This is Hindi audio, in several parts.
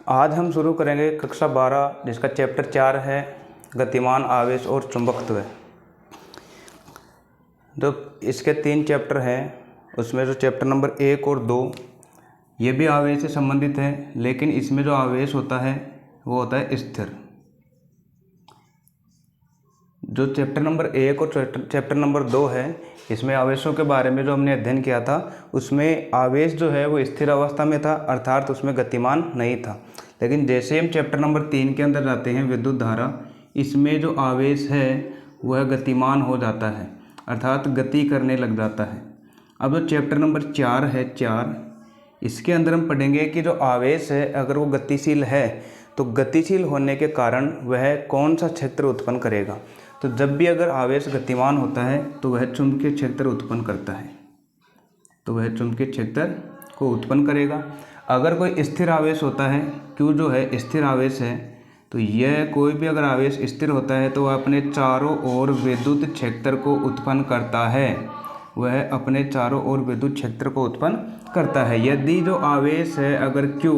आज हम शुरू करेंगे कक्षा 12 जिसका चैप्टर 4 है गतिमान आवेश और चुंबकत्व। जो इसके 3 चैप्टर हैं उसमें जो चैप्टर नंबर 1 और 2 ये भी आवेश से संबंधित है, लेकिन इसमें जो आवेश होता है वो होता है स्थिर। जो चैप्टर नंबर 1 और चैप्टर नंबर 2 है इसमें आवेशों के बारे में जो हमने अध्ययन किया था उसमें आवेश जो है वो स्थिर अवस्था में था, अर्थात उसमें गतिमान नहीं था। लेकिन जैसे हम चैप्टर नंबर 3 के अंदर जाते हैं विद्युत धारा, इसमें जो आवेश है वह गतिमान हो जाता है, अर्थात गति करने लग जाता है। अब जो चैप्टर नंबर 4 है 4, इसके अंदर हम पढ़ेंगे कि जो आवेश है अगर वो गतिशील है तो गतिशील होने के कारण वह कौन सा क्षेत्र उत्पन्न करेगा। तो जब भी अगर आवेश गतिमान होता है तो वह चुंबकीय क्षेत्र उत्पन्न करता है, तो वह चुंबकीय क्षेत्र को उत्पन्न करेगा। अगर कोई स्थिर आवेश होता है, Q जो है स्थिर आवेश है, तो यह कोई भी अगर आवेश स्थिर होता है तो वह अपने चारों ओर विद्युत क्षेत्र को उत्पन्न करता है, वह अपने चारों ओर विद्युत क्षेत्र को उत्पन्न करता है। यदि जो आवेश है अगर Q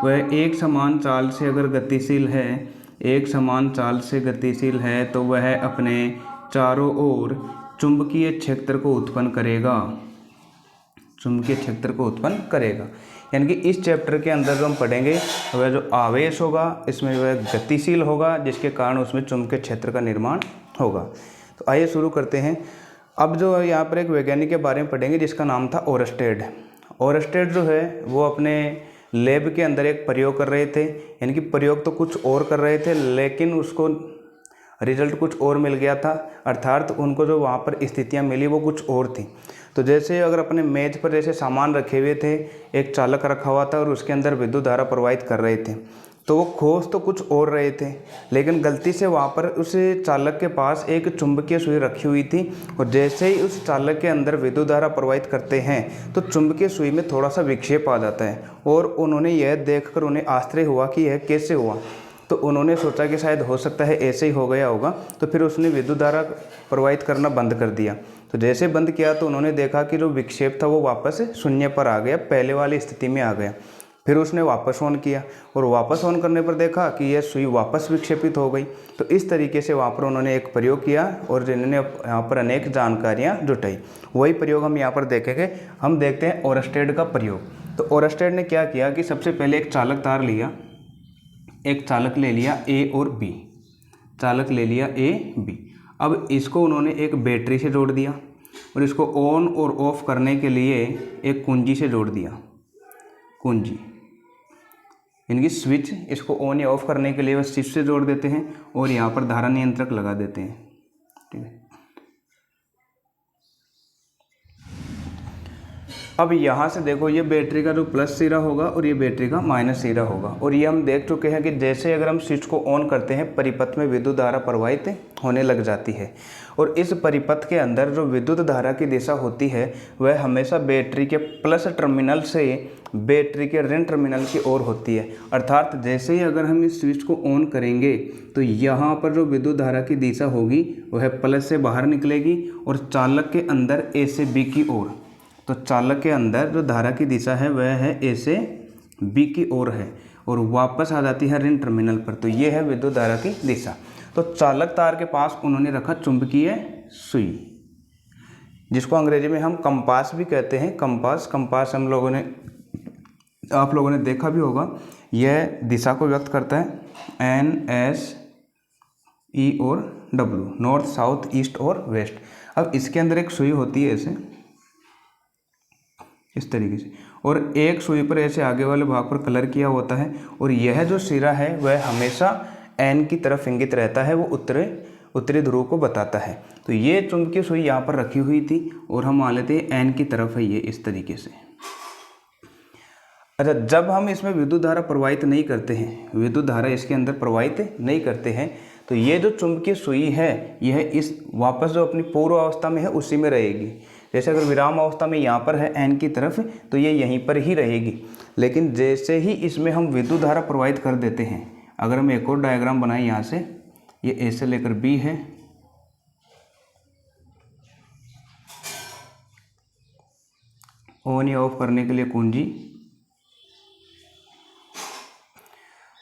वह एक समान चाल से अगर गतिशील है, एक समान चाल से गतिशील है, तो वह अपने चारों ओर चुंबकीय क्षेत्र को उत्पन्न करेगा, चुंबकीय क्षेत्र को उत्पन्न करेगा। यानी कि इस चैप्टर के अंदर जो हम पढ़ेंगे वह जो आवेश होगा इसमें वह गतिशील होगा, जिसके कारण उसमें चुंबकीय क्षेत्र का निर्माण होगा। तो आइए शुरू करते हैं। अब जो यहाँ पर एक वैज्ञानिक के बारे में पढ़ेंगे जिसका नाम था ओरस्टेड। ओरस्टेड जो है वो अपने लैब के अंदर एक प्रयोग कर रहे थे, यानी कि प्रयोग तो कुछ और कर रहे थे लेकिन उसको रिजल्ट कुछ और मिल गया था, अर्थात उनको जो वहाँ पर स्थितियाँ मिली वो कुछ और थी। तो जैसे अगर अपने मेज पर जैसे सामान रखे हुए थे, एक चालक रखा हुआ था और उसके अंदर विद्युत धारा प्रवाहित कर रहे थे, तो वो खोज तो कुछ और रहे थे लेकिन गलती से वहाँ पर उस चालक के पास एक चुंबकीय सुई रखी हुई थी, और जैसे ही उस चालक के अंदर विद्युत धारा प्रवाहित करते हैं तो चुंबकीय सुई में थोड़ा सा विक्षेप आ जाता है। और उन्होंने यह देखकर उन्हें आश्चर्य हुआ कि यह कैसे हुआ। तो उन्होंने सोचा कि शायद हो सकता है ऐसे ही हो गया होगा, तो फिर उसने विद्युत धारा प्रवाहित करना बंद कर दिया। तो जैसे बंद किया तो उन्होंने देखा कि जो विक्षेप था वो वापस शून्य पर आ गया, पहले वाली स्थिति में आ गया। फिर उसने वापस ऑन किया और वापस ऑन करने पर देखा कि यह सुई वापस विक्षेपित हो गई। तो इस तरीके से वहाँ पर उन्होंने एक प्रयोग किया और जिन्होंने यहाँ पर अनेक जानकारियाँ जुटाई। वही प्रयोग हम यहाँ पर देखेंगे। हम देखते हैं ओरस्टेड का प्रयोग। तो ओरस्टेड ने क्या किया कि सबसे पहले एक चालक तार लिया, एक चालक ले लिया A और B, चालक ले लिया A B। अब इसको उन्होंने एक बैटरी से जोड़ दिया और इसको ऑन और ऑफ करने के लिए एक कुंजी से जोड़ दिया, कुंजी इनकी स्विच, इसको ऑन या ऑफ करने के लिए वह स्विच से जोड़ देते हैं और यहाँ पर धारा नियंत्रक लगा देते हैं। ठीक है। अब यहाँ से देखो ये बैटरी का जो प्लस सिरा होगा और ये बैटरी का माइनस सिरा होगा, और ये हम देख चुके हैं कि जैसे अगर हम स्विच को ऑन करते हैं परिपथ में विद्युत धारा प्रवाहित होने लग जाती है, और इस परिपथ के अंदर जो विद्युत धारा की दिशा होती है वह हमेशा बैटरी के प्लस टर्मिनल से बैटरी के ऋण टर्मिनल की ओर होती है। अर्थात जैसे ही अगर हम इस स्विच को ऑन करेंगे तो यहाँ पर जो विद्युत धारा की दिशा होगी वह प्लस से बाहर निकलेगी और चालक के अंदर ए से बी की ओर। तो चालक के अंदर जो धारा की दिशा है वह है ए से बी की ओर है और वापस आ जाती है ऋण टर्मिनल पर। तो ये है विद्युत धारा की दिशा। तो चालक तार के पास उन्होंने रखा चुंबकीय सुई, जिसको अंग्रेजी में हम कंपास भी कहते हैं। कंपास हम लोगों ने, आप लोगों ने देखा भी होगा। यह दिशा को व्यक्त करता है NS E और W, नॉर्थ साउथ ईस्ट और वेस्ट। अब इसके अंदर एक सुई होती है ऐसे, इस तरीके से, और एक सुई पर ऐसे आगे वाले भाग पर कलर किया होता है, और यह जो सिरा है वह हमेशा N की तरफ इंगित रहता है, वो उत्तरी ध्रुव को बताता है। तो ये चुंबकीय सुई यहाँ पर रखी हुई थी और हम मान लेते हैं N की तरफ है ये, इस तरीके से। अच्छा, जब हम इसमें विद्युत धारा प्रवाहित नहीं करते हैं, विद्युत धारा इसके अंदर प्रवाहित नहीं करते हैं, तो ये जो चुंबकीय सुई है यह इस वापस जो अपनी पूर्व अवस्था में है उसी में रहेगी। जैसे अगर विराम अवस्था में यहाँ पर है N की तरफ तो ये यहीं पर ही रहेगी। लेकिन जैसे ही इसमें हम विद्युत धारा प्रवाहित कर देते हैं, अगर हम एक और डायग्राम बनाएं यहाँ से, ये A से लेकर B है, ऑन या ऑफ करने के लिए कुंजी,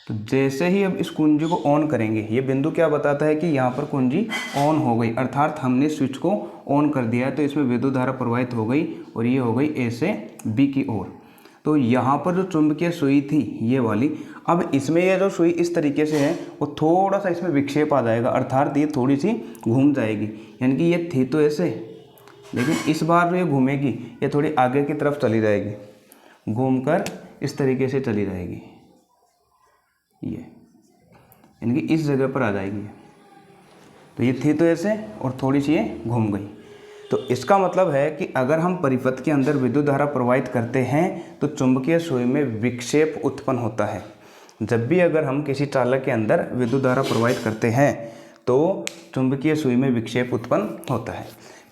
तो जैसे ही अब इस कुंजी को ऑन करेंगे, ये बिंदु क्या बताता है कि यहाँ पर कुंजी ऑन हो गई, अर्थात हमने स्विच को ऑन कर दिया है, तो इसमें विद्युत धारा प्रवाहित हो गई और ये हो गई ए से बी की ओर। तो यहाँ पर जो चुंबकीय सुई थी ये वाली, अब इसमें ये जो सुई इस तरीके से है वो थोड़ा सा इसमें विक्षेप आ जाएगा, अर्थात ये थोड़ी सी घूम जाएगी, यानी कि ये थी तो ऐसे, लेकिन इस बार जो ये घूमेगी ये थोड़ी आगे की तरफ चली जाएगी, घूमकर इस तरीके से चली जाएगी, ये यानी कि इस जगह पर आ जाएगी। तो ये थी तो ऐसे और थोड़ी सी ये घूम गई। तो इसका मतलब है कि अगर हम परिपथ के अंदर विद्युत धारा प्रवाहित करते हैं तो चुंबकीय सुई में विक्षेप उत्पन्न होता है। जब भी अगर हम किसी चालक के अंदर विद्युत धारा प्रवाहित करते हैं तो चुंबकीय सुई में विक्षेप उत्पन्न होता है।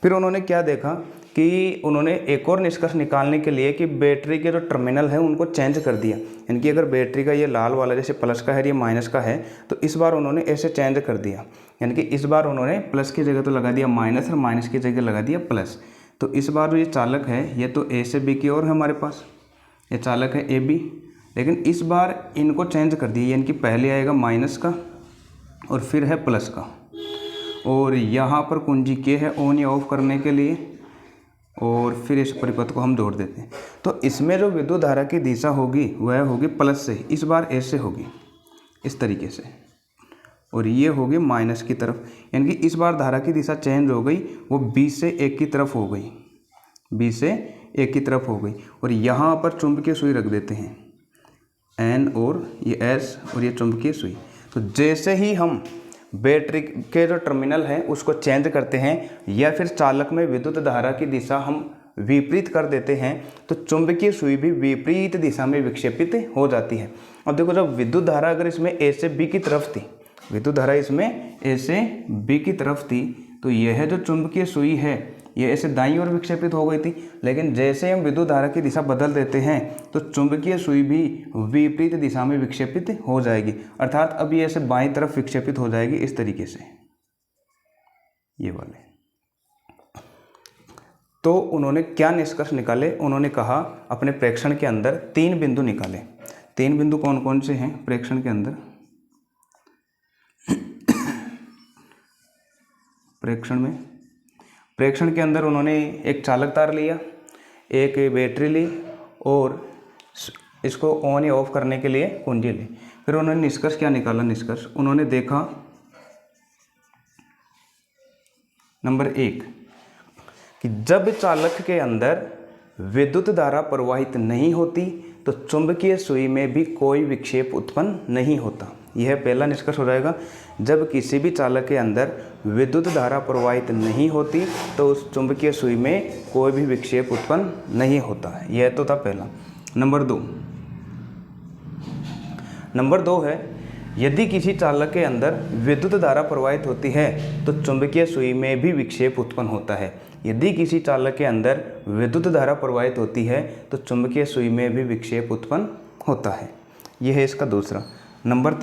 फिर उन्होंने क्या देखा कि उन्होंने एक और निष्कर्ष निकालने के लिए कि बैटरी के जो टर्मिनल है उनको चेंज कर दिया, यानी कि अगर बैटरी का ये लाल वाला जैसे प्लस का है, ये माइनस का है, तो इस बार उन्होंने ऐसे चेंज कर दिया, यानी कि इस बार उन्होंने प्लस की जगह तो लगा दिया माइनस और माइनस की जगह लगा दिया प्लस। तो इस बार जो ये चालक है ये तो ए से बी की ओर है, हमारे पास ये चालक है ए बी, लेकिन इस बार इनको चेंज कर दिया, यानी कि पहले आएगा माइनस का और फिर है प्लस का, और यहाँ पर कुंजी के है ऑन या ऑफ करने के लिए, और फिर इस परिपथ को हम जोड़ देते हैं। तो इसमें जो विद्युत धारा की दिशा होगी वह होगी प्लस से, इस बार ऐसे होगी इस तरीके से, और ये होगी माइनस की तरफ, यानी कि इस बार धारा की दिशा चेंज हो गई, वो बी से ए की तरफ हो गई, बी से ए की तरफ हो गई। और यहाँ पर चुंबकीय सुई रख देते हैं एन और ये एस और ये चुंबकीय सुई। तो जैसे ही हम बैटरी के जो टर्मिनल हैं उसको चेंज करते हैं या फिर चालक में विद्युत धारा की दिशा हम विपरीत कर देते हैं तो चुंबकीय सुई भी विपरीत दिशा में विक्षेपित हो जाती है। अब देखो, जब विद्युत धारा अगर इसमें ए से बी की तरफ थी, विद्युत धारा इसमें ए से बी की तरफ थी, तो यह जो चुंबकीय सुई है ये ऐसे दाईं ओर विक्षेपित हो गई थी, लेकिन जैसे हम विद्युत धारा की दिशा बदल देते हैं तो चुंबकीय सुई भी विपरीत दिशा में विक्षेपित हो जाएगी, अर्थात अब ये ऐसे बाईं तरफ विक्षेपित हो जाएगी इस तरीके से, ये वाले। तो उन्होंने क्या निष्कर्ष निकाले? उन्होंने कहा अपने प्रेक्षण के अंदर 3 बिंदु निकाले। 3 बिंदु कौन कौन से हैं प्रेक्षण के अंदर? प्रेक्षण के अंदर उन्होंने एक चालक तार लिया, एक बैटरी ली और इसको ऑन या ऑफ करने के लिए कुंजी ली। फिर उन्होंने निष्कर्ष क्या निकाला? निष्कर्ष उन्होंने देखा नंबर 1 कि जब चालक के अंदर विद्युत धारा प्रवाहित नहीं होती तो चुंबकीय सुई में भी कोई विक्षेप उत्पन्न नहीं होता। यह पहला निष्कर्ष हो जाएगा। जब किसी भी चालक के अंदर विद्युत धारा प्रवाहित नहीं होती तो उस चुंबकीय सुई में कोई भी विक्षेप उत्पन्न नहीं होता है। यह तो था पहला। नंबर 2 है, यदि किसी चालक के अंदर विद्युत धारा प्रवाहित होती है तो चुंबकीय सुई में भी विक्षेप उत्पन्न होता है। यदि किसी चालक के अंदर विद्युत धारा प्रवाहित होती है तो चुंबकीय सुई में भी विक्षेप उत्पन्न होता है। यह है इसका दूसरा। नंबर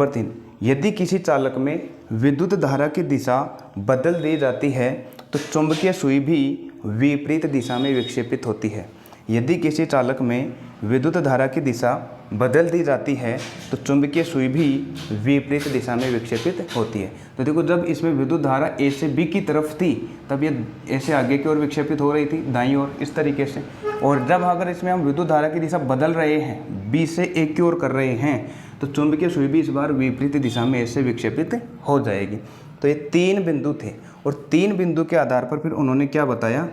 3, यदि किसी चालक में विद्युत धारा की दिशा बदल दी जाती है तो चुंबकीय सुई भी विपरीत दिशा में विक्षेपित होती है। यदि किसी चालक में विद्युत धारा की दिशा बदल दी जाती है तो चुंबकीय सुई भी विपरीत दिशा में विक्षेपित होती है। तो देखो, जब इसमें विद्युत धारा ए से बी की तरफ थी तब ये ऐसे आगे की ओर विक्षेपित हो रही थी, दाईं ओर इस तरीके से, और जब अगर इसमें हम विद्युत धारा की दिशा बदल रहे हैं, बी से ए की ओर कर रहे हैं, तो चुंबकीय सुई भी इस बार विपरीत दिशा में ऐसे विक्षेपित हो जाएगी। तो ये 3 बिंदु थे, और 3 बिंदु के आधार पर फिर उन्होंने क्या बताया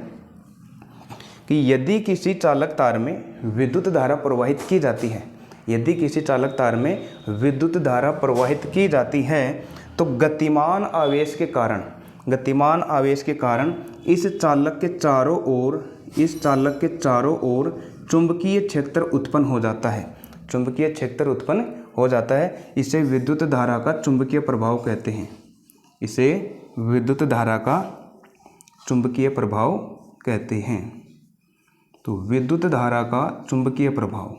कि यदि किसी चालक तार में विद्युत धारा प्रवाहित की जाती है, यदि किसी चालक तार में विद्युत धारा प्रवाहित की जाती है तो गतिमान आवेश के कारण इस चालक के चारों ओर चुंबकीय क्षेत्र उत्पन्न हो जाता है। चुंबकीय क्षेत्र उत्पन्न हो जाता है। इसे विद्युत धारा का चुंबकीय प्रभाव कहते हैं। इसे विद्युत धारा का चुंबकीय प्रभाव कहते हैं। तो विद्युत धारा का चुंबकीय प्रभाव,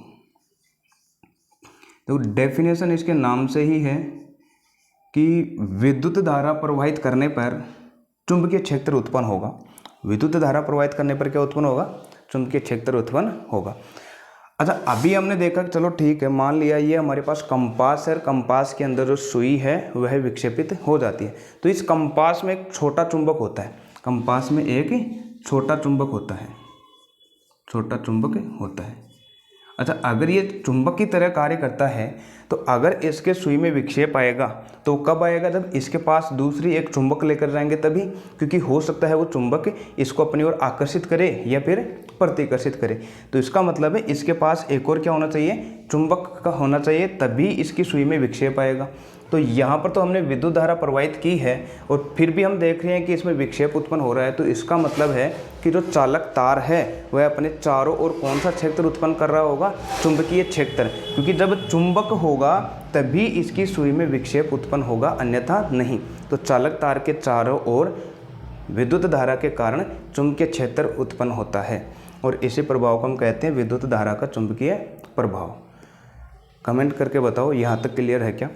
तो डेफिनेशन इसके नाम से ही है कि विद्युत धारा प्रवाहित करने पर चुंबकीय क्षेत्र उत्पन्न होगा। विद्युत धारा प्रवाहित करने पर क्या उत्पन्न होगा? चुंबकीय क्षेत्र उत्पन्न होगा। अच्छा, अभी हमने देखा कि चलो ठीक है, मान लिया ये हमारे पास कंपास है, कंपास के अंदर जो सुई है वह विक्षेपित हो जाती है। तो इस कंपास में एक छोटा चुंबक होता है, कंपास में एक छोटा चुंबक होता है, छोटा चुंबक होता है। अच्छा, अगर ये चुंबक की तरह कार्य करता है तो अगर इसके सुई में विक्षेप आएगा तो कब आएगा? जब इसके पास दूसरी एक चुंबक लेकर जाएंगे तभी, क्योंकि हो सकता है वो चुंबक इसको अपनी ओर आकर्षित करे या फिर प्रतिकर्षित करे। तो इसका मतलब है इसके पास एक और क्या होना चाहिए? चुंबक का होना चाहिए, तभी इसकी सुई में विक्षेप आएगा। तो यहाँ पर तो हमने विद्युत धारा प्रवाहित की है और फिर भी हम देख रहे हैं कि इसमें विक्षेप उत्पन्न हो रहा है। तो इसका मतलब है कि जो चालक तार है वह अपने चारों ओर कौन सा क्षेत्र उत्पन्न कर रहा होगा? चुंबकीय क्षेत्र, क्योंकि जब चुंबक होगा तभी इसकी सुई में विक्षेप उत्पन्न होगा, अन्यथा नहीं। तो चालक तार के चारों ओर विद्युत धारा के कारण चुंबकीय क्षेत्र उत्पन्न होता है और इसी प्रभाव को हम कहते हैं विद्युत धारा का चुंबकीय प्रभाव। कमेंट करके बताओ यहाँ तक क्लियर है क्या?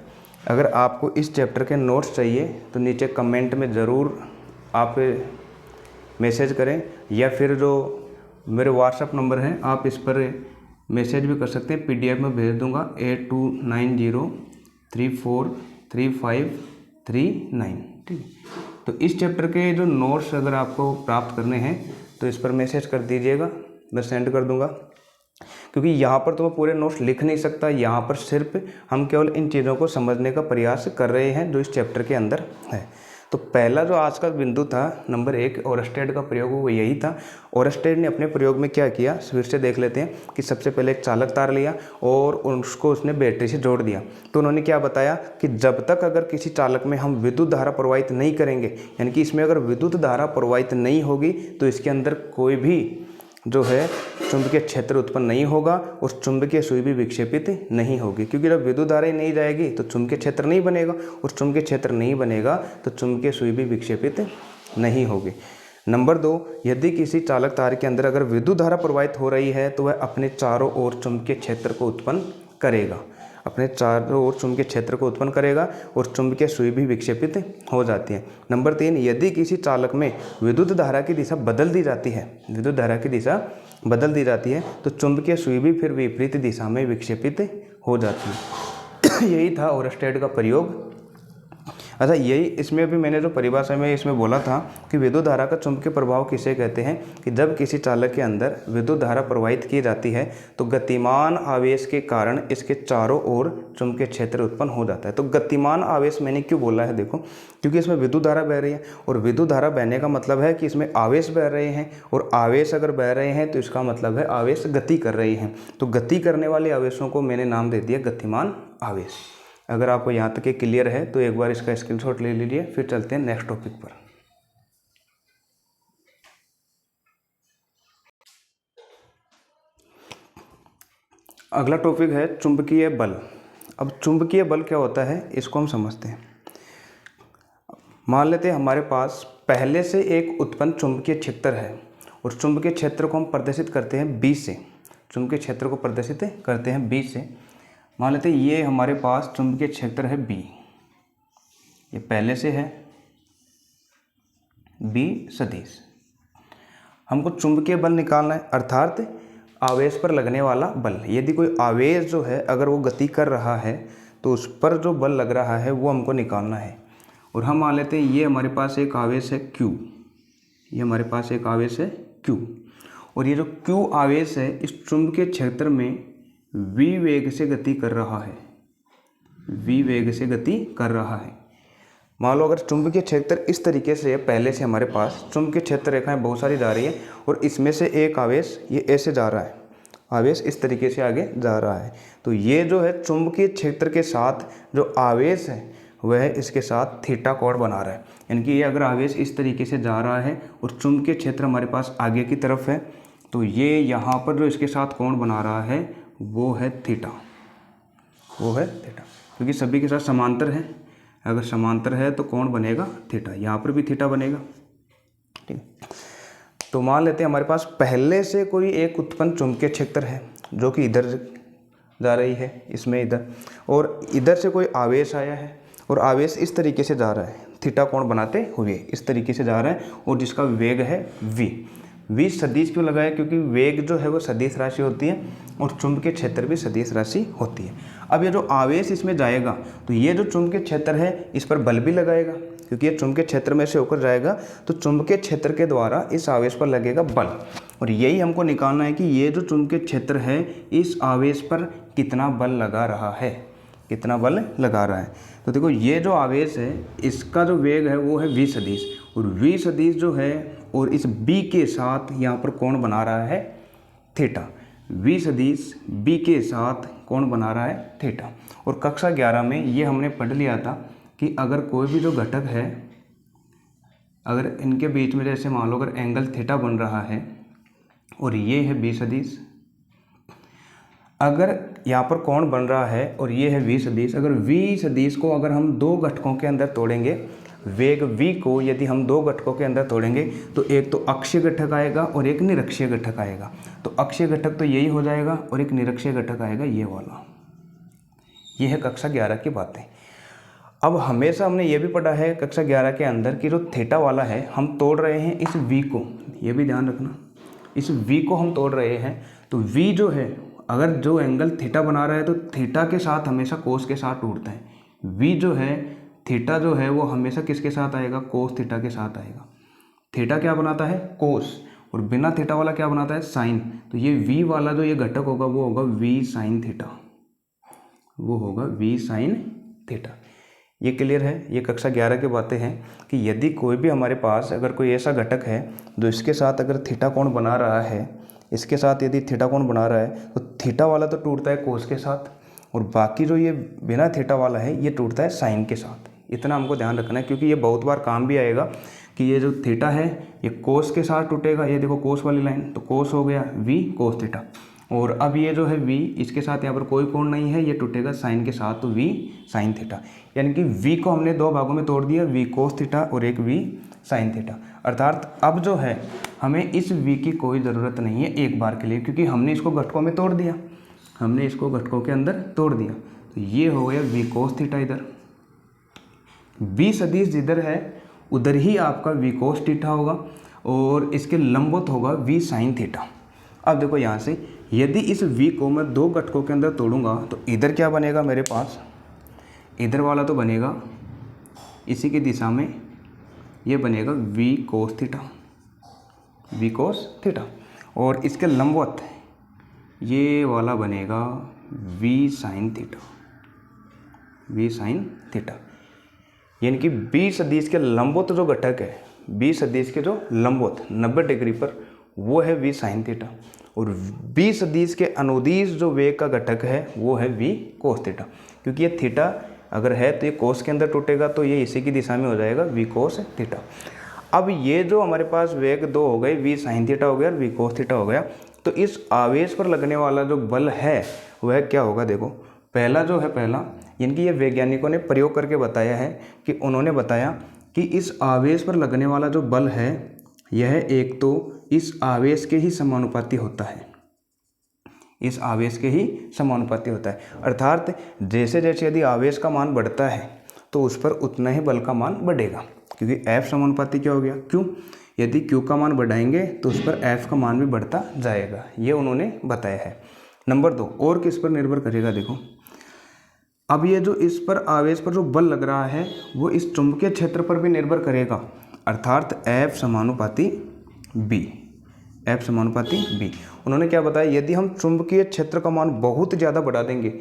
अगर आपको इस चैप्टर के नोट्स चाहिए तो नीचे कमेंट में ज़रूर आप मैसेज करें, या फिर जो मेरे व्हाट्सएप नंबर है आप इस पर मैसेज भी कर सकते हैं, PDF में भेज दूंगा 8290343539। ठीक है, तो इस चैप्टर के जो नोट्स अगर आपको प्राप्त करने हैं तो इस पर मैसेज कर दीजिएगा, मैं सेंड कर दूंगा। क्योंकि यहाँ पर तो मैं पूरे नोट्स लिख नहीं सकता, यहाँ पर सिर्फ हम केवल इन चीज़ों को समझने का प्रयास कर रहे हैं जो इस चैप्टर के अंदर है। तो पहला जो आज का बिंदु था नंबर 1, ओरस्टेड का प्रयोग वो यही था। ओरस्टेड ने अपने प्रयोग में क्या किया, फिर से देख लेते हैं कि सबसे पहले एक चालक तार लिया और उसको उसने बैटरी से जोड़ दिया। तो उन्होंने क्या बताया कि जब तक अगर किसी चालक में हम विद्युत धारा प्रवाहित नहीं करेंगे, यानी कि इसमें अगर विद्युत धारा प्रवाहित नहीं होगी तो इसके अंदर कोई भी जो है चुंबकीय क्षेत्र उत्पन्न नहीं होगा और चुंबकीय सुई भी विक्षेपित नहीं होगी। क्योंकि जब विद्युत धारा ही नहीं जाएगी तो चुंबकीय क्षेत्र नहीं बनेगा और चुंबकीय क्षेत्र नहीं बनेगा तो चुंबकीय सुई भी विक्षेपित नहीं होगी। नंबर 2, यदि किसी चालक तार के अंदर अगर विद्युत धारा प्रवाहित हो रही है तो वह अपने चारों ओर चुंबकीय क्षेत्र को उत्पन्न करेगा, अपने चारों ओर चुंबकीय क्षेत्र को उत्पन्न करेगा और चुंबकीय सुई भी विक्षेपित हो जाती है। नंबर 3, यदि किसी चालक में विद्युत धारा की दिशा बदल दी जाती है, विद्युत धारा की दिशा बदल दी जाती है तो चुंबकीय सुई भी फिर विपरीत दिशा में विक्षेपित हो जाती है। यही था ओरस्टेड का प्रयोग। अच्छा, यही इसमें भी मैंने जो परिभाषा में इसमें बोला था कि विद्युत धारा का चुंबकीय प्रभाव किसे कहते हैं, कि जब किसी चालक के अंदर विद्युत धारा प्रवाहित की जाती है तो गतिमान आवेश के कारण इसके चारों ओर चुंबकीय क्षेत्र उत्पन्न हो जाता है। तो गतिमान आवेश मैंने क्यों बोला है, देखो, क्योंकि इसमें विद्युत धारा बह रही है और विद्युत धारा बहने का मतलब है कि इसमें आवेश बह रहे हैं और आवेश अगर बह रहे हैं तो इसका मतलब है आवेश गति कर रही हैं। तो गति करने वाले आवेशों को मैंने नाम दे दिया गतिमान आवेश। अगर आपको यहाँ तक क्लियर है तो एक बार इसका स्क्रीनशॉट ले लीजिए, फिर चलते हैं नेक्स्ट टॉपिक पर। अगला टॉपिक है चुंबकीय बल। अब चुंबकीय बल क्या होता है इसको हम समझते हैं। मान लेते हैं हमारे पास पहले से एक उत्पन्न चुंबकीय क्षेत्र है और चुंबकीय क्षेत्र को हम प्रदर्शित करते हैं B से, चुंबकीय क्षेत्र को प्रदर्शित करते हैं B से। मान लेते हैं ये हमारे पास चुंबकीय क्षेत्र है B, ये पहले से है B सदिश। हमको चुंबकीय बल निकालना है, अर्थात आवेश पर लगने वाला बल। यदि कोई आवेश जो है अगर वो गति कर रहा है तो उस पर जो बल लग रहा है वो हमको निकालना है। और हम मान लेते हैं ये हमारे पास एक आवेश है Q, ये हमारे पास एक आवेश है Q, और ये जो Q आवेश है इस चुंबकीय क्षेत्र में V वेग से गति कर रहा है, V वेग से गति कर रहा है। मान लो अगर चुंबकीय क्षेत्र इस तरीके से है, पहले से हमारे पास चुंबकीय क्षेत्र रेखाएं बहुत सारी जा रही है और इसमें से एक आवेश ये ऐसे जा रहा है, आवेश इस तरीके से आगे जा रहा है। तो ये जो है चुंबकीय क्षेत्र के साथ जो आवेश है वह इसके साथ थीटा कोण बना रहा है। यानी कि ये अगर आवेश इस तरीके से जा रहा है और चुंबकीय क्षेत्र हमारे पास आगे की तरफ है तो ये यहाँ पर जो इसके साथ कोण बना रहा है वो है थीटा, वो है थीटा, क्योंकि सभी के साथ समांतर है। अगर समांतर है तो कोण बनेगा थीटा, यहाँ पर भी थीटा बनेगा। ठीक, तो मान लेते हैं हमारे पास पहले से कोई एक उत्पन्न चुंबकीय क्षेत्र है जो कि इधर जा रही है, इसमें इधर, और इधर से कोई आवेश आया है और आवेश इस तरीके से जा रहा है, थीटा कोण बनाते हुए इस तरीके से जा रहा है और जिसका वेग है v। v सदिश क्यों लगाया, क्योंकि वेग जो है वो सदिश राशि होती है और चुंबकीय क्षेत्र भी सदिश राशि होती है। अब ये जो आवेश इसमें जाएगा तो ये जो चुंबकीय क्षेत्र है इस पर बल भी लगाएगा, क्योंकि ये चुंबकीय क्षेत्र में से होकर जाएगा तो चुंबकीय क्षेत्र के द्वारा इस आवेश पर लगेगा बल। और यही हमको निकालना है कि ये जो चुंबकीय क्षेत्र है इस आवेश पर कितना बल लगा रहा है, कितना बल लगा रहा है। तो देखो ये जो आवेश है इसका जो वेग है वो है v सदिश, और v सदिश जो है और इस b के साथ यहाँ पर कोण बना रहा है थीटा। v सदिश b के साथ कोण बना रहा है थीटा। और कक्षा 11 में ये हमने पढ़ लिया था कि अगर कोई भी जो घटक है, अगर इनके बीच में जैसे मान लो अगर एंगल थीटा बन रहा है और ये है b सदिश, अगर यहाँ पर कोण बन रहा है और ये है v सदिश, अगर v सदिश को अगर हम दो घटकों के अंदर तोड़ेंगे, वेग v को यदि हम दो घटकों के अंदर तोड़ेंगे तो एक तो अक्षीय घटक आएगा और एक निरक्षीय घटक आएगा। तो अक्षीय घटक तो यही हो जाएगा और एक निरक्षीय घटक आएगा ये वाला। ये है कक्षा 11 की बातें। अब हमेशा हमने ये भी पढ़ा है कक्षा 11 के अंदर कि जो थीटा वाला है हम तोड़ रहे हैं इस v को, ये भी ध्यान रखना, इस v को हम तोड़ रहे हैं। तो v जो है अगर जो एंगल थीटा बना रहा है तो थीटा के साथ हमेशा कोस के साथ टूटता है। v जो है थीटा जो है वो हमेशा किसके साथ आएगा, कोस थीटा के साथ आएगा। थीटा क्या बनाता है, कोस, और बिना थीटा वाला क्या बनाता है, साइन। तो ये v वाला जो ये घटक होगा वो होगा v साइन थीटा, वो होगा v साइन थीटा। ये क्लियर है। ये कक्षा 11 की बातें हैं कि यदि कोई भी हमारे पास अगर कोई ऐसा घटक है जो इसके साथ अगर थीटा कोण बना रहा है, इसके साथ यदि थीटा कोण बना रहा है तो थीटा वाला तो टूटता है कोस के साथ, और बाकी जो ये बिना थीटा वाला है ये टूटता है साइन के साथ। इतना हमको ध्यान रखना है क्योंकि ये बहुत बार काम भी आएगा कि ये जो थीटा है ये कोस के साथ टूटेगा। ये देखो कोस वाली लाइन, तो कोस हो गया v कोस थीटा, और अब ये जो है v इसके साथ यहाँ पर कोई कोण नहीं है, ये टूटेगा साइन के साथ, तो v साइन थीटा। यानी कि v को हमने दो भागों में तोड़ दिया, v कोस थीटा और एक v साइन थीटा। अर्थात अब जो है हमें इस v की कोई ज़रूरत नहीं है एक बार के लिए, क्योंकि हमने इसको घटकों में तोड़ दिया, हमने इसको घटकों के अंदर तोड़ दिया। तो ये हो गया v कोस थीटा इधर, v सदिश जिधर है उधर ही आपका v कोस थीटा होगा और इसके लंबवत होगा v साइन थीटा। अब देखो यहाँ से यदि इस v को मैं दो घटकों के अंदर तोड़ूंगा तो इधर क्या बनेगा मेरे पास, इधर वाला तो बनेगा इसी की दिशा में, ये बनेगा v cos theta, v cos theta, और इसके लंबवत ये वाला बनेगा v sine theta, v sine theta. यानी कि b सदिश के लंबवत जो घटक है, b सदिश के जो लंबवत 90 डिग्री पर वो है v साइन थीटा, और b सदिश के अनुदिश जो वेग का घटक है वो है v कोस थीटा। क्योंकि ये थीटा अगर है तो ये कोस के अंदर टूटेगा तो ये इसी की दिशा में हो जाएगा v कोस थीटा। अब ये जो हमारे पास वेग दो हो गए, v साइन थीटा हो गया और v कोस थीटा हो गया, तो इस आवेश पर लगने वाला जो बल है वह क्या होगा। देखो पहला जो है, पहला यानी कि ये वैज्ञानिकों ने प्रयोग करके बताया है कि उन्होंने बताया कि इस आवेश पर लगने वाला जो बल है यह एक तो इस आवेश के ही समानुपाती होता है, इस आवेश के ही समानुपाती होता है। अर्थात जैसे जैसे यदि आवेश का मान बढ़ता है तो उस पर उतना ही बल का मान बढ़ेगा, क्योंकि F समानुपाती क्या हो गया Q। यदि Q का मान बढ़ाएंगे तो उस पर F का मान भी बढ़ता जाएगा, ये उन्होंने बताया है। नंबर 2, और किस पर निर्भर करेगा, देखो अब ये जो इस पर आवेश पर जो बल लग रहा है वो इस चुंबकीय क्षेत्र पर भी निर्भर करेगा, अर्थात F समानुपाती B, F समानुपाती B। उन्होंने क्या बताया, यदि हम चुंबकीय क्षेत्र का मान बहुत ज़्यादा बढ़ा देंगे,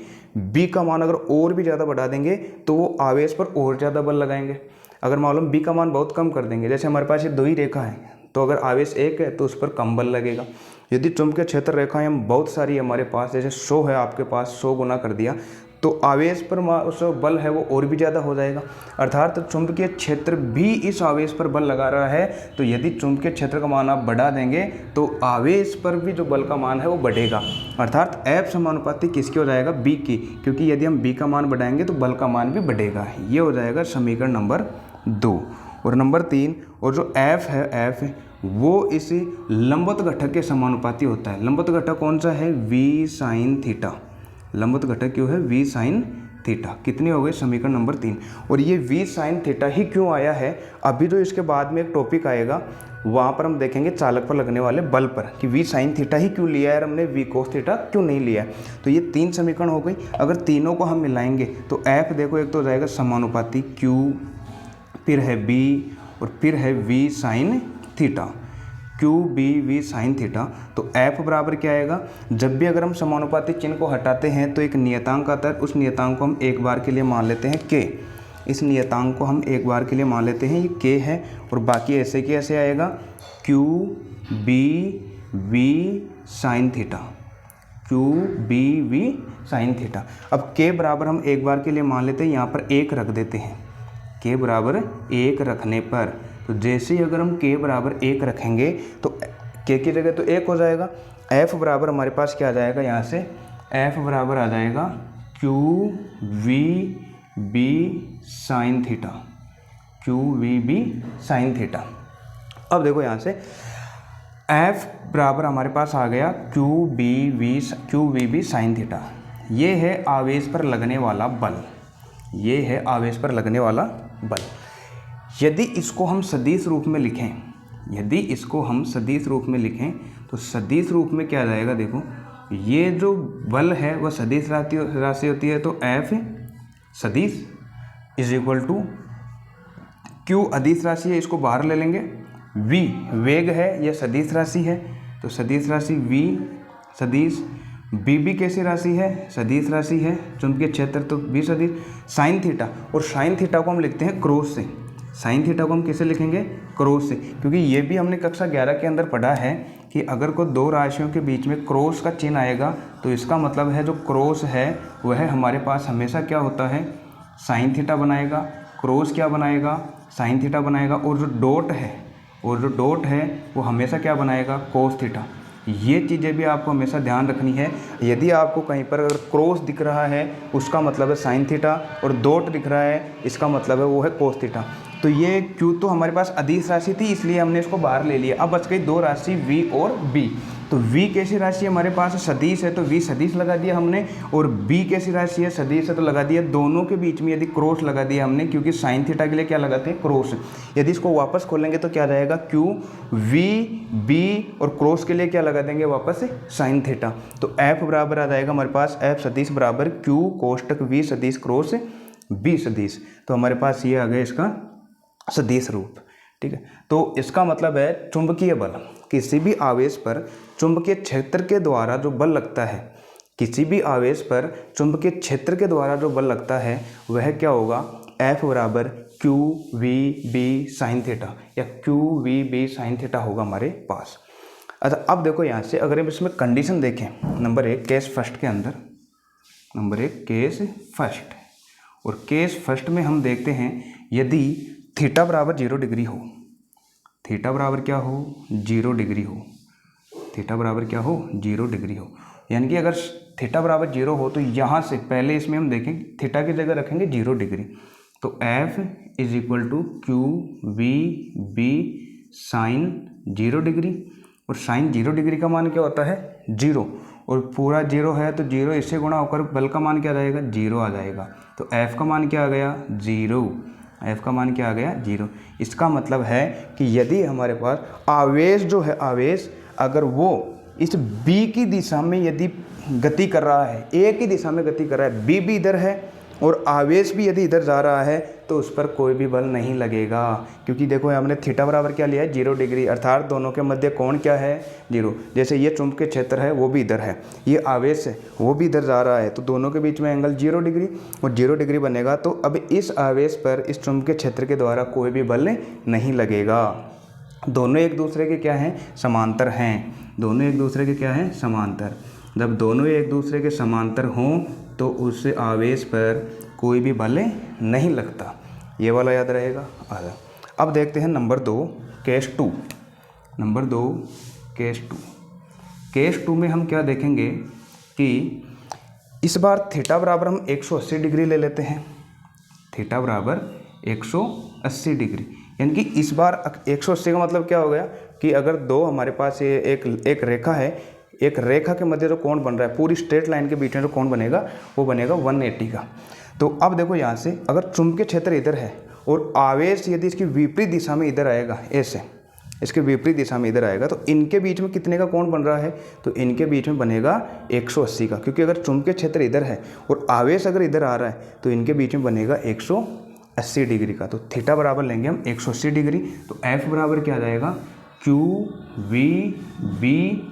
B का मान अगर और भी ज़्यादा बढ़ा देंगे तो वो आवेश पर और ज़्यादा बल लगाएंगे। अगर मालूम B का मान बहुत कम कर देंगे, जैसे हमारे पास ये दो ही रेखा है तो अगर आवेश एक है तो उस पर कम बल लगेगा। यदि चुंबकीय क्षेत्र रेखाएं हम बहुत सारी हमारे पास, जैसे 100 है आपके पास, 100 गुना कर दिया तो आवेश पर उस बल है वो और भी ज़्यादा हो जाएगा। अर्थात चुंबकीय क्षेत्र भी इस आवेश पर बल लगा रहा है, तो यदि चुंबकीय क्षेत्र का मान आप बढ़ा देंगे तो आवेश पर भी जो बल का मान है वो बढ़ेगा। अर्थात F समानुपाती किसकी हो जाएगा, B की, क्योंकि यदि हम B का मान बढ़ाएंगे तो बल का मान भी बढ़ेगा। ये हो जाएगा समीकरण नंबर 2। और नंबर 3, और जो F है वो इसी लंबवत घटक के समानुपाती होता है। लंबवत घटक कौन सा है, V साइन थीटा। लंबवत घटक क्यों है, V साइन थीटा। कितने हो गए, समीकरण नंबर 3। और ये V साइन थीटा ही क्यों आया है, अभी जो इसके बाद में एक टॉपिक आएगा वहाँ पर हम देखेंगे चालक पर लगने वाले बल पर कि v साइन थीटा ही क्यों लिया है और हमने v कोस थीटा क्यों नहीं लिया है। तो ये 3 समीकरण हो गई। अगर तीनों को हम मिलाएंगे तो F देखो एक तो हो जाएगा समानुपाती Q, फिर है B और फिर है v sine theta, Q B V sine theta. तो F बराबर क्या आएगा, जब भी अगर हम समानुपाती चिन्ह को हटाते हैं तो एक नियतांक आता है, उस नियतांक को हम एक बार के लिए मान लेते हैं k। इस नियतांक को हम एक बार के लिए मान लेते हैं ये k है, और बाकी ऐसे के ऐसे आएगा Q B V sine theta, Q B V sine theta. अब k बराबर हम एक बार के लिए मान लेते हैं, यहाँ पर 1 रख देते हैं। k बराबर 1 रखने पर तो जैसे ही अगर हम k बराबर 1 रखेंगे तो k की जगह तो 1 हो जाएगा। f बराबर हमारे पास क्या आ जाएगा, यहाँ से f बराबर आ जाएगा Q we B sine theta, Q we B sine theta. अब देखो यहाँ से f बराबर हमारे पास आ गया Q we B sine theta. ये है आवेश पर लगने वाला बल, ये है आवेश पर लगने वाला बल। यदि इसको हम सदिश रूप में लिखें, यदि इसको हम सदिश रूप में लिखें तो सदिश रूप में क्या आ जाएगा, देखो ये जो बल है वह सदिश राशि होती है। तो F सदिश इज इक्वल टू Q अदिश राशि है, इसको बाहर ले लेंगे। V वेग है, यह सदिश राशि है, तो सदिश राशि V सदिश। B कैसी राशि है, सदिश राशि है, चुंबकीय क्षेत्र तो B सदिश। साइन थीटा, और साइन थीटा को हम लिखते हैं क्रॉस से। साइन थीटा को हम कैसे लिखेंगे, क्रॉस से, क्योंकि ये भी हमने कक्षा 11 के अंदर पढ़ा है कि अगर कोई दो राशियों के बीच में क्रॉस का चिन्ह आएगा तो इसका मतलब है जो क्रॉस है वह हमारे पास हमेशा क्या होता है, साइन थीटा बनाएगा। क्रॉस क्या बनाएगा, साइन थीटा बनाएगा, और जो डॉट है वो हमेशा क्या बनाएगा, कोस थीटा। ये चीज़ें भी आपको हमेशा ध्यान रखनी है। यदि आपको कहीं पर अगर क्रॉस दिख रहा है उसका मतलब है साइन थीटा, और डॉट दिख रहा है इसका मतलब है वो है कोस थीटा। तो ये क्यू तो हमारे पास अदिश राशि थी इसलिए हमने इसको बाहर ले लिया। अब बच गई दो राशि v और b। तो v कैसी राशि हमारे पास सदिश है तो v सदिश लगा दिया हमने, और b कैसी राशि है, सदिश है तो लगा दिया। दोनों के बीच में यदि क्रॉस लगा दिया हमने, क्योंकि साइन थीटा के लिए क्या लगाते हैं, क्रॉस। यदि इसको वापस खोलेंगे तो क्या आ जाएगा, क्यू वी b, और क्रॉस के लिए क्या लगा देंगे वापस साइन थीटा। तो f बराबर आ जाएगा हमारे पास f सदिश बराबर q कोष्टक v सदिश क्रॉस b सदिश। तो हमारे पास ये आ गया इसका सदिश रूप। ठीक है, तो इसका मतलब है चुंबकीय बल, किसी भी आवेश पर चुंबकीय क्षेत्र के द्वारा जो बल लगता है, किसी भी आवेश पर चुंबकीय क्षेत्र के द्वारा जो बल लगता है वह क्या होगा, F बराबर q we B sine theta, या q we B sine theta होगा हमारे पास। अच्छा, अब देखो यहाँ से अगर हम इसमें कंडीशन देखें, नंबर 1 केस फर्स्ट के अंदर, नंबर 1 केस फर्स्ट, और केस फर्स्ट में हम देखते हैं यदि थीटा बराबर 0 डिग्री हो, थीटा बराबर क्या हो, 0 डिग्री हो, थीटा बराबर क्या हो, 0 डिग्री हो, यानी कि अगर थीटा बराबर 0 हो तो यहाँ से पहले इसमें हम देखें थीटा की जगह रखेंगे 0 डिग्री। तो F is equal to Q we B sine 0 degree, और साइन 0 डिग्री का मान क्या होता है, 0, और पूरा 0 है तो 0 इससे गुणा होकर बल का मान क्या आ जाएगा, 0 आ जाएगा। तो F का मान क्या आ गया, 0, F का मान क्या आ गया, 0। इसका मतलब है कि यदि हमारे पास आवेश जो है, आवेश अगर वो इस B की दिशा में यदि गति कर रहा है, A की दिशा में गति कर रहा है, B भी इधर है और आवेश भी यदि इधर जा रहा है तो उस पर कोई भी बल नहीं लगेगा, क्योंकि देखो हमने थीटा बराबर क्या लिया है, 0 डिग्री, अर्थात दोनों के मध्य कोण क्या है, 0। जैसे ये चुंबकीय क्षेत्र है वो भी इधर है, ये आवेश है वो भी इधर जा रहा है, तो दोनों के बीच में एंगल 0 डिग्री, और 0 डिग्री बनेगा। तो अब इस आवेश पर इस चुंबकीय क्षेत्र के द्वारा कोई भी बल नहीं लगेगा। दोनों एक दूसरे के क्या हैं, समांतर हैं, दोनों एक दूसरे के क्या हैं, समांतर। जब दोनों एक दूसरे के समांतर हों तो उस आवेश पर कोई भी बल नहीं लगता, ये वाला याद रहेगा। अब देखते हैं number 2 case 2, number 2 case 2। Case 2 में हम क्या देखेंगे कि इस बार थीटा बराबर हम 180 डिग्री ले लेते हैं, थीटा बराबर 180 डिग्री, यानी कि इस बार 180 का मतलब क्या हो गया कि अगर दो हमारे पास ये एक रेखा है, एक रेखा के मध्य जो कोण बन रहा है, पूरी स्ट्रेट लाइन के बीच में जो कोण बनेगा वो बनेगा 180 का। तो अब देखो यहाँ से अगर चुंबकीय क्षेत्र इधर है और आवेश यदि इसकी विपरीत दिशा में इधर आएगा, ऐसे इसके विपरीत दिशा में इधर आएगा, तो इनके बीच में कितने का कोण बन रहा है, तो इनके बीच में बनेगा 180 का, क्योंकि अगर चुंबकीय क्षेत्र इधर है और आवेश अगर इधर आ रहा है तो इनके बीच में बनेगा 180 डिग्री का। तो थीटा बराबर लेंगे हम 180 डिग्री। तो एफ बराबर क्या आ जाएगा, Q we B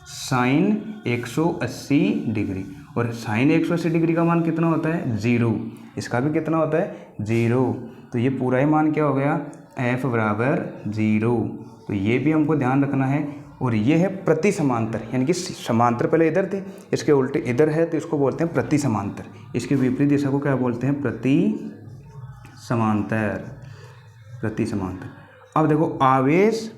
sine 180 degree. और साइन 180 डिग्री का मान कितना होता है, 0। इसका भी कितना होता है, 0। तो ये पूरा ही मान क्या हो गया, एफ बराबर 0। तो ये भी हमको ध्यान रखना है। और ये है प्रति समांतर, यानी कि समांतर पहले इधर थे, इसके उल्टे इधर है, तो इसको बोलते हैं प्रति समांतर। इसके विपरीत दिशा को क्या बोलते हैं, प्रति समांतर। प्रति समांतर। अब देखो, आवेश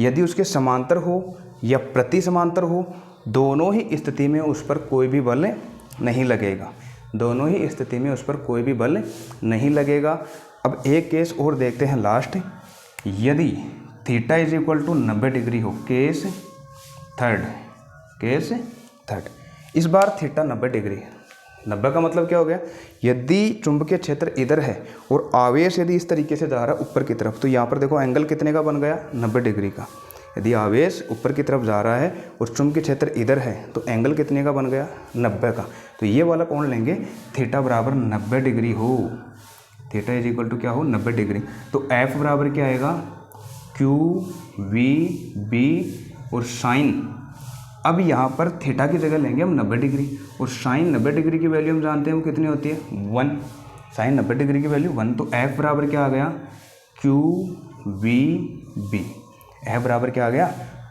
यदि उसके समांतर हो या प्रति समांतर हो, दोनों ही स्थिति में उस पर कोई भी बल नहीं लगेगा। दोनों ही स्थिति में उस पर कोई भी बल नहीं लगेगा। अब एक केस और देखते हैं लास्ट। यदि theta is equal to 90 degree हो, केस थर्ड। इस बार थीटा 90 डिग्री है। 90 का मतलब क्या हो गया, यदि चुंबकीय क्षेत्र इधर है और आवेश यदि इस तरीके से जा रहा है ऊपर की तरफ, तो यहाँ पर देखो एंगल कितने का बन गया, 90 डिग्री का। यदि आवेश ऊपर की तरफ जा रहा है और चुंबकीय क्षेत्र इधर है तो एंगल कितने का बन गया, 90 का। तो ये वाला कोण लेंगे, थीटा बराबर 90 डिग्री हो। थीटा इज इक्वल टू क्या हो, 90 डिग्री। तो एफ बराबर क्या आएगा, क्यू वी बी और साइन। अब यहाँ पर थीटा की जगह लेंगे हम 90 डिग्री, और साइन 90 डिग्री की वैल्यू हम जानते हैं वो कितनी होती है, 1। साइन 90 डिग्री की वैल्यू 1। तो एफ बराबर क्या आ गया, क्यू वी बी। एफ बराबर क्या आ गया,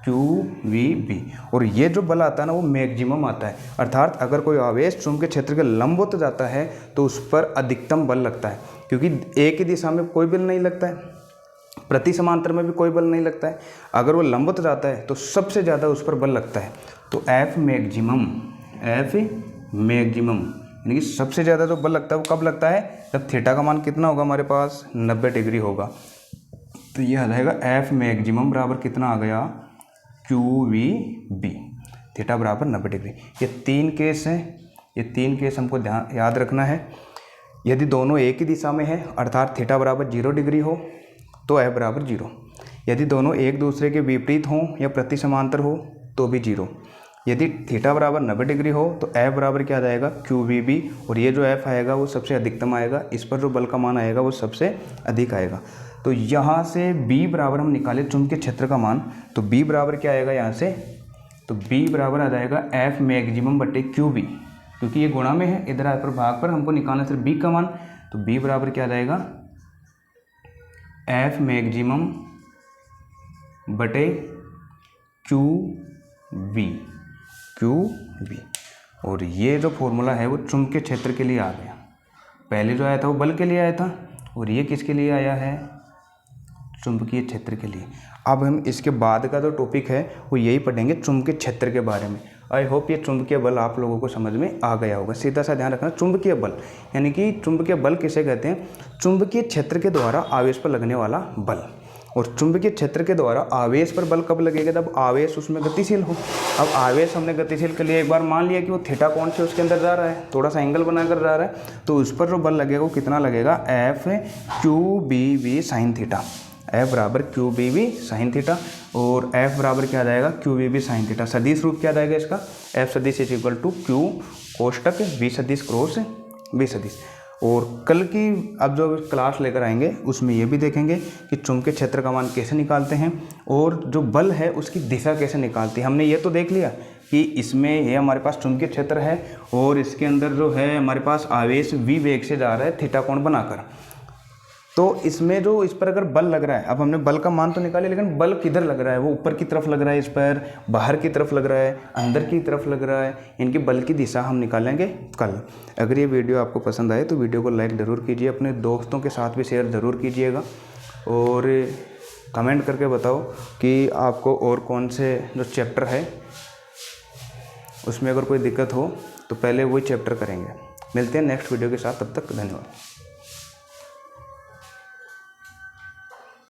क्यू वी बी। और ये जो बल आता है ना वो मैक्सिमम आता है, अर्थात अगर कोई आवेश चुंबकीय क्षेत्र के लंबवत जाता है तो उस पर अधिकतम बल लगता है, क्योंकि एक ही दिशा में कोई बल नहीं लगता है, प्रति समांतर में भी कोई बल नहीं लगता है। अगर वो लंबवत जाता है तो सबसे ज़्यादा उस पर बल लगता है। तो एफ मैक्सिमम यानी कि सबसे ज़्यादा जो बल लगता है वो कब लगता है, जब थीटा का मान कितना होगा हमारे पास, 90 डिग्री होगा। तो ये आ जाएगा एफ मैक्सिमम बराबर कितना आ गया, क्यू वी बी। थीटा बराबर 90 डिग्री। ये 3 केस हैं, ये 3 केस हमको याद रखना है। यदि दोनों एक ही दिशा में है, अर्थात थीटा बराबर 0 डिग्री हो, तो एफ बराबर 0। यदि दोनों एक दूसरे के विपरीत हों या प्रति समांतर हो तो भी 0। यदि थीटा बराबर 90 डिग्री हो तो एफ बराबर क्या आ जाएगा, क्यू वी बी। और ये जो एफ आएगा वो सबसे अधिकतम आएगा, इस पर जो बल का मान आएगा वो सबसे अधिक आएगा। तो यहाँ से b बराबर हम निकाले चुंबकीय क्षेत्र का मान, तो b बराबर क्या आएगा यहाँ से, तो b बराबर आ जाएगा एफ मैक्सिमम बटे क्यू बी, क्योंकि ये गुणा में है, इधर आए पर भाग पर हमको निकालना सिर्फ b का मान। तो b बराबर क्या आ जाएगा, एफ मैक्सिमम बटे क्यू बी। और ये जो फॉर्मूला है वो चुंबकीय क्षेत्र के लिए आ गया। पहले जो आया था वो बल के लिए आया था, और ये किसके लिए आया है, चुंबकीय क्षेत्र के लिए। अब हम इसके बाद का जो टॉपिक है वो यही पढ़ेंगे, चुंबकीय क्षेत्र के बारे में। आई होप ये चुंबकीय बल आप लोगों को समझ में आ गया होगा। सीधा सा ध्यान रखना, चुंबकीय बल यानी कि चुंबकीय बल किसे कहते हैं, चुंबकीय क्षेत्र के द्वारा आवेश पर लगने वाला बल। और चुंबकीय क्षेत्र के द्वारा आवेश पर बल कब लगेगा, जब आवेश उसमें गतिशील हो। अब आवेश हमने गतिशील के लिए एक बार मान लिया कि वो थीटा कोण से उसके अंदर जा रहा है, थोड़ा सा एंगल बनाकर जा रहा है, तो उस पर जो बल लगेगा वो कितना लगेगा, F Q B V sine theta. F बराबर Q B V sine theta. और एफ बराबर क्या आ जाएगा, Q B V sine theta. सदिश रूप क्या आ जाएगा इसका, एफ सदिश इज इक्वल टू क्यू कोष्टक वी सदिश क्रॉस बी सदिश। और कल की अब जो क्लास लेकर आएंगे उसमें ये भी देखेंगे कि चुंबकीय क्षेत्र का मान कैसे निकालते हैं और जो बल है उसकी दिशा कैसे निकालती है। हमने ये तो देख लिया कि इसमें ये हमारे पास चुंबकीय क्षेत्र है और इसके अंदर जो है हमारे पास आवेश v वेग से जा रहा है थीटा कोण बनाकर। तो इसमें जो इस पर अगर बल लग रहा है, अब हमने बल का मान तो निकाले, लेकिन बल किधर लग रहा है, वो ऊपर की तरफ लग रहा है, इस पर बाहर की तरफ लग रहा है, अंदर की तरफ लग रहा है, इनकी बल की दिशा हम निकालेंगे कल। अगर ये वीडियो आपको पसंद आए तो वीडियो को लाइक ज़रूर कीजिए, अपने दोस्तों के साथ भी शेयर ज़रूर कीजिएगा और कमेंट करके बताओ कि आपको और कौन से जो चैप्टर है उसमें अगर कोई दिक्कत हो तो पहले वही चैप्टर करेंगे। मिलते हैं नेक्स्ट वीडियो के साथ, तब तक धन्यवाद।